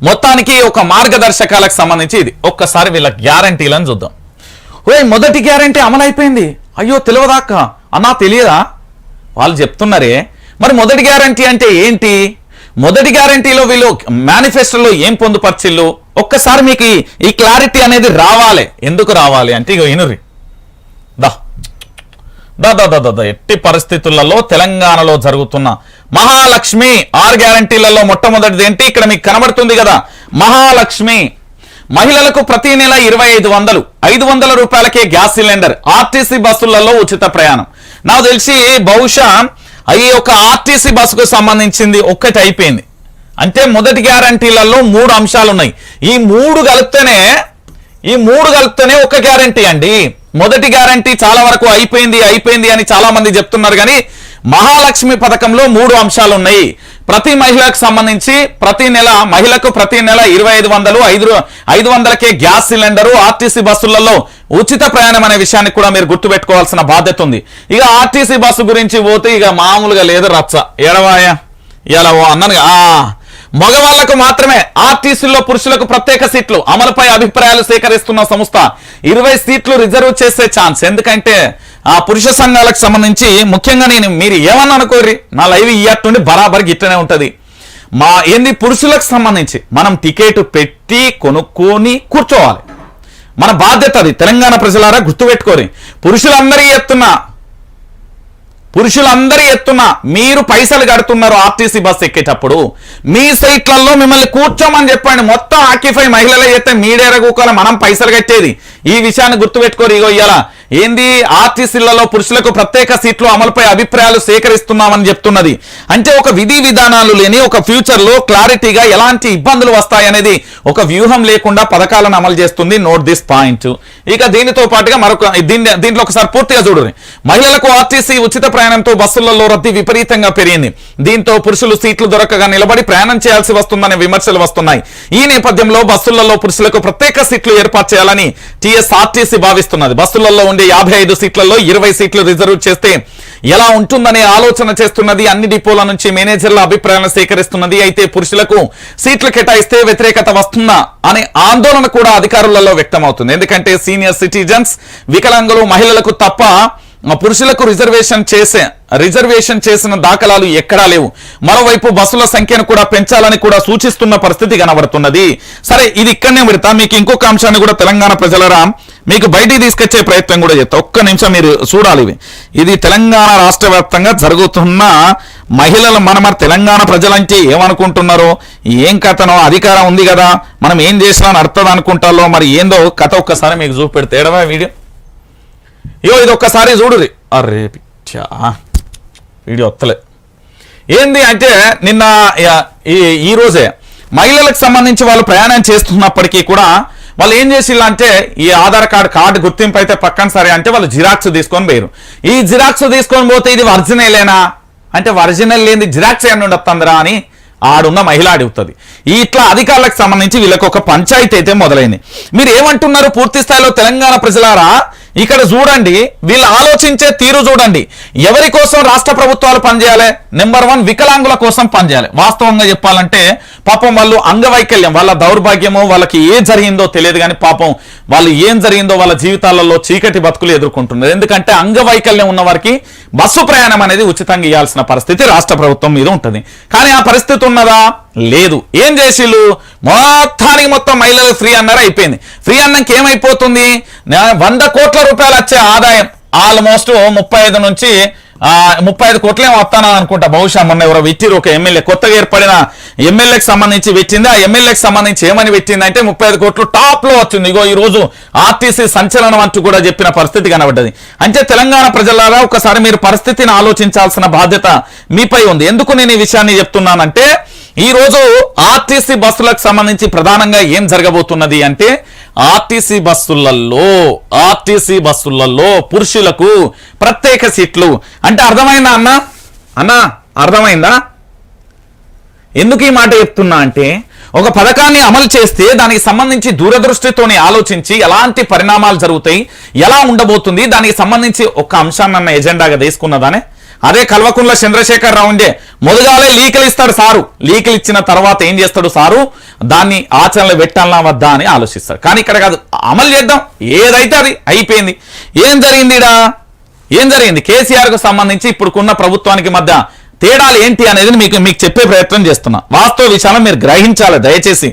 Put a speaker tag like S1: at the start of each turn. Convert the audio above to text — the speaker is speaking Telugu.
S1: మొత్తానికి ఒక మార్గదర్శకాలకు సంబంధించి ఇది. ఒక్కసారి వీళ్ళ గ్యారంటీలను చూద్దాం. మొదటి గ్యారంటీ అమలు అయిపోయింది. అయ్యో తెలియదాక అన్నా, తెలియదా? వాళ్ళు చెప్తున్నారే. మరి మొదటి గ్యారంటీ అంటే ఏంటి? మొదటి గ్యారంటీలో వీళ్ళు మేనిఫెస్టోలో ఏం పొందుపరిచిల్లు ఒక్కసారి మీకు ఈ క్లారిటీ అనేది రావాలి. ఎందుకు రావాలి అంటే ఇగో ఇనురి ఎట్టి పరిస్థితులలో తెలంగాణలో జరుగుతున్న మహాలక్ష్మి 6 గ్యారంటీలలో మొట్టమొదటిది ఏంటి? ఇక్కడ మీకు కనబడుతుంది కదా, మహాలక్ష్మి. మహిళలకు ప్రతి నెల 2500 500 రూపాయలకే గ్యాస్ సిలిండర్, ఆర్టీసీ బస్సులలో ఉచిత ప్రయాణం. నాకు తెలిసి బహుశా ఈ యొక్క ఆర్టీసీ బస్సుకు సంబంధించింది ఒక్కటి అయిపోయింది. అంటే మొదటి గ్యారంటీలలో 3 అంశాలు ఉన్నాయి. ఈ మూడు కలిపితేనే ఒక గ్యారంటీ అండి. మొదటి గ్యారంటీ చాలా వరకు అయిపోయింది అని చాలా మంది చెప్తున్నారు. కానీ మహాలక్ష్మి పథకంలో 3 అంశాలు ఉన్నాయి. ప్రతి మహిళకు సంబంధించి మహిళకు ప్రతి నెల 2500 500కే గ్యాస్ సిలిండరు, ఆర్టీసీ బస్సులలో ఉచిత ప్రయాణం అనే విషయాన్ని కూడా మీరు గుర్తుపెట్టుకోవాల్సిన బాధ్యత ఉంది. ఇక ఆర్టీసీ బస్సు గురించి పోతే ఇక మామూలుగా లేదు రచ్చ. ఎడవాయా ఇలా అన్నాను. మగవాళ్లకు మాత్రమే ఆర్టీసీలో పురుషులకు ప్రత్యేక సీట్లు అమలుపై అభిప్రాయాలు సేకరిస్తున్న సంస్థ 20 సీట్లు రిజర్వ్ చేసే ఛాన్స్. ఎందుకంటే ఆ పురుష సంఘాలకు సంబంధించి ముఖ్యంగా మీరు ఏమన్నా అనుకోర్రి, నా లైవ్ ఇయ్యట్టుండి బరాబర్ గిట్టనే ఉంటది. ఏంది పురుషులకు సంబంధించి మనం టికెట్ పెట్టి కొనుక్కొని కూర్చోవాలి. మన బాధ్యత అది. తెలంగాణ ప్రజలారా గుర్తుపెట్టుకోరి. పురుషులందరి ఎత్తున మీరు పైసలు కడుతున్నారు ఆర్టీసీ బస్ ఎక్కేటప్పుడు. మీ సైట్లలో మిమ్మల్ని కూర్చోమని చెప్పండి. మొత్తం ఆక్యుపై మహిళలు అయితే మీడేర కూకోవాలి, మనం పైసలు కట్టేది. ఈ విషయాన్ని గుర్తుపెట్టుకోరు. ఇగో ఇలా ఏంది ఆర్టీసీలలో పురుషులకు ప్రత్యేక సీట్లు అమలుపై అభిప్రాయాలు సేకరిస్తున్నామని చెప్తున్నది. అంటే ఒక విధి విధానాలు లేని ఒక ఫ్యూచర్ లో క్లారిటీగా ఎలాంటి ఇబ్బందులు వస్తాయనేది ఒక వ్యూహం లేకుండా పథకాలను అమలు చేస్తుంది. Note this point. ఇక దీనితో పాటుగా దీంట్లో ఒకసారి పూర్తిగా చూడండి. మహిళలకు ఆర్టీసీ ఉచిత ప్రయాణంతో బస్సులలో రద్దీ విపరీతంగా పెరిగింది. దీంతో పురుషులు సీట్లు దొరకగా నిలబడి ప్రయాణం చేయాల్సి వస్తుందనే విమర్శలు వస్తున్నాయి. ఈ నేపథ్యంలో బస్సులలో పురుషులకు ప్రత్యేక సీట్లు ఏర్పాటు చేయాలని టీఎస్ఆర్టీసీ భావిస్తున్నది. బస్సులలో 55 సీట్లలో 20 సీట్లు రిజర్వ్ చేస్తే ఎలా ఉంటుందనే ఆలోచన చేస్తున్నది. అన్ని డిపోల నుంచి మేనేజర్ల అభిప్రాయాలను సేకరిస్తున్నది. అయితే పురుషులకు సీట్లు కేటాయిస్తే వ్యతిరేకత వస్తుందా అనే ఆందోళన కూడా అధికారులలో వ్యక్తమవుతుంది. ఎందుకంటే సీనియర్ సిటిజన్స్, వికలాంగులు, మహిళలకు తప్ప పురుషులకు రిజర్వేషన్ చేసిన దాఖలాలు ఎక్కడా లేవు. మరోవైపు బస్సుల సంఖ్యను కూడా పెంచాలని కూడా సూచిస్తున్న పరిస్థితి కనబడుతున్నది. సరే, ఇది ఇక్కడనే పెడతా. మీకు ఇంకొక అంశాన్ని కూడా తెలంగాణ ప్రజలరా మీకు బయటికి తీసుకొచ్చే ప్రయత్నం కూడా చేస్తా. ఒక్క నిమిషం మీరు చూడాలి. ఇది తెలంగాణ రాష్ట్ర వ్యాప్తంగా జరుగుతున్న మహిళలు మరి తెలంగాణ ప్రజలంటే ఏమనుకుంటున్నారో, ఏం కథనో, అధికారం ఉంది కదా మనం ఏం చేసినా నడుతుంది అనుకుంటారో, మరి ఏందో కథ ఒక్కసారి మీకు చూపెడితే ఏడవా వీడియో. ఇది ఒక్కసారి చూడురి. అరే పిచ్చా, వీడియో వస్తలే. ఏంది అంటే నిన్న ఈ రోజే మహిళలకు సంబంధించి వాళ్ళు ప్రయాణం చేస్తున్నప్పటికీ కూడా వాళ్ళు ఏం చేసిల్లా అంటే ఈ ఆధార్ కార్డు గుర్తింపు అయితే పక్కన సరే అంటే వాళ్ళు జిరాక్స్ తీసుకొని పోయారు. ఈ జిరాక్స్ తీసుకొని పోతే ఇది ఒరిజినలేనా అంటే ఒరిజినల్ లేని జిరాక్స్ ఏమన్నా ఉండొస్తుందిరా అని ఆడున్న మహిళ అడుగుతుంది. ఇట్లా అధికారులకు సంబంధించి వీళ్ళకి ఒక పంచాయతీ అయితే మొదలైంది. మీరు ఏమంటున్నారు పూర్తి స్థాయిలో తెలంగాణ ప్రజలారా? ఇక్కడ చూడండి, వీళ్ళు ఆలోచించే తీరు చూడండి. ఎవరి కోసం రాష్ట్ర ప్రభుత్వాలు పనిచేయాలి? నెంబర్ 1 వికలాంగుల కోసం పనిచేయాలి. వాస్తవంగా చెప్పాలంటే పాపం వాళ్ళు అంగవైకల్యం, వాళ్ళ దౌర్భాగ్యమో వాళ్ళకి ఏం జరిగిందో తెలియదు, కానీ పాపం వాళ్ళు ఏం జరిగిందో వాళ్ళ జీవితాలలో చీకటి బతుకులు ఎదుర్కొంటున్నారు. ఎందుకంటే అంగవైకల్యం ఉన్న వారికి బస్సు ప్రయాణం అనేది ఉచితంగా ఇవ్వాల్సిన పరిస్థితి రాష్ట్ర ప్రభుత్వం మీద ఉంటుంది. కానీ ఆ పరిస్థితి ఉన్నదా? లేదు. ఏం చేసిళ్ళు? మొత్తం మహిళలు ఫ్రీ అన్నారు, అయిపోయింది. ఫ్రీ అన్నాక ఏమైపోతుంది? 100 కోట్ల రూపాయలు వచ్చే ఆదాయం ఆల్మోస్ట్ 35 కోట్లేమో వస్తానని అనుకుంటా. బహుశా మొన్న ఎవరో పెట్టిరు, ఒక ఎమ్మెల్యే, కొత్తగా ఏర్పడిన ఎమ్మెల్యేకి సంబంధించి పెట్టింది. ఆ ఎమ్మెల్యేకి సంబంధించి ఏమని పెట్టిందంటే 35 కోట్లు టాప్ లో వచ్చింది. ఇగో ఈ రోజు ఆర్టీసీ సంచలనం అంటూ కూడా చెప్పిన పరిస్థితి కనబడ్డది. అంటే తెలంగాణ ప్రజలారా ఒకసారి మీరు పరిస్థితిని ఆలోచించాల్సిన బాధ్యత మీపై ఉంది. ఎందుకు నేను ఈ విషయాన్ని చెప్తున్నానంటే ఈ రోజు ఆర్టీసీ బస్సులకు సంబంధించి ప్రధానంగా ఏం జరగబోతున్నది అంటే ఆర్టీసీ బస్సులలో పురుషులకు ప్రత్యేక సీట్లు అంటే అర్థమైందా అన్నా అర్థమైందా? ఎందుకు ఈ మాట చెప్తున్నా అంటే ఒక పథకాన్ని అమలు చేస్తే దానికి సంబంధించి దూరదృష్టితోని ఆలోచించి ఎలాంటి పరిణామాలు జరుగుతాయి, ఎలా ఉండబోతుంది, దానికి సంబంధించి ఒక అంశాన్ని ఎజెండాగా తీసుకున్నదానే అదే కల్వకుంట్ల చంద్రశేఖర్ రావు ఉండే మొదగాలే లీకులు ఇస్తాడు సారు. లీకులు ఇచ్చిన తర్వాత ఏం చేస్తాడు సారు, దాన్ని ఆచరణలో పెట్టాలా వద్దా అని ఆలోచిస్తాడు. కానీ ఇక్కడ కాదు, అమలు చేద్దాం, ఏదైతే అది అయిపోయింది. ఏం జరిగింది కేసీఆర్ కు సంబంధించి ఇప్పుడుకున్న ప్రభుత్వానికి మధ్య తేడాలు ఏంటి అనేది మీకు చెప్పే ప్రయత్నం చేస్తున్నా. వాస్తవ విషయాలను మీరు గ్రహించాలి దయచేసి.